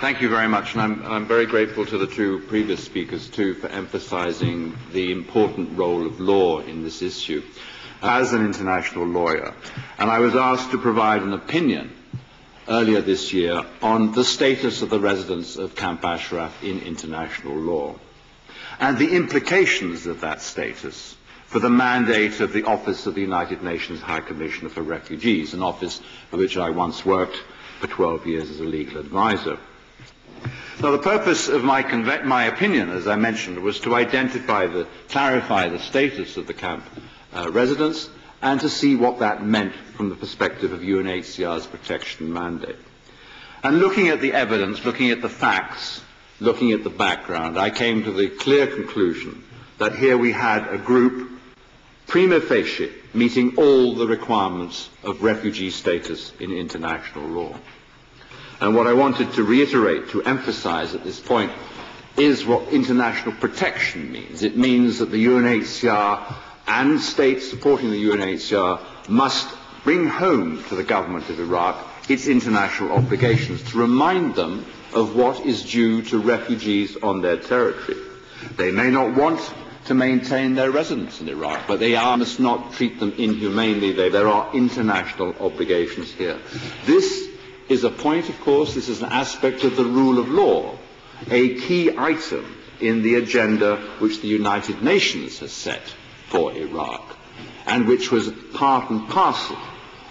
Thank you very much, and I'm very grateful to the two previous speakers too for emphasizing the important role of law in this issue. As an international lawyer, and I was asked to provide an opinion earlier this year on the status of the residents of Camp Ashraf in international law and the implications of that status for the mandate of the Office of the United Nations High Commissioner for Refugees, an office for which I once worked for 12 years as a legal advisor. Now, the purpose of my opinion, as I mentioned, was to clarify the status of the camp residents and to see what that meant from the perspective of UNHCR's protection mandate. And looking at the evidence, looking at the facts, looking at the background, I came to the clear conclusion that here we had a group prima facie meeting all the requirements of refugee status in international law. And what I wanted to reiterate, to emphasize at this point, is what international protection means. It means that the UNHCR and states supporting the UNHCR must bring home to the government of Iraq its international obligations, to remind them of what is due to refugees on their territory. They may not want to maintain their residence in Iraq, but they must not treat them inhumanely. There are international obligations here. This is a point, of course, this is an aspect of the rule of law, a key item in the agenda which the United Nations has set for Iraq, and which was part and parcel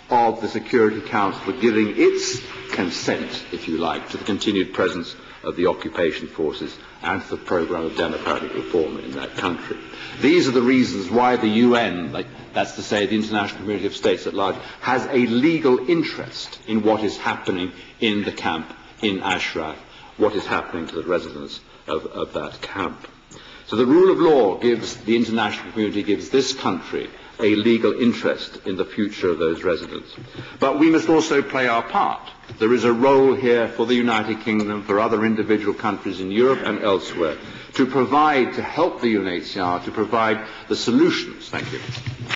of the Security Council giving its consent, if you like, to the continued presence of the occupation forces and to the program of democratic reform in that country. These are the reasons why the UN, that's to say the international community of states at large, has a legal interest in what is happening in the camp in Ashraf, what is happening to the residents of that camp. So the rule of law gives the international community, gives this country a legal interest in the future of those residents. But we must also play our part. There is a role here for the United Kingdom, for other individual countries in Europe and elsewhere, to help the UNHCR to provide the solutions. Thank you.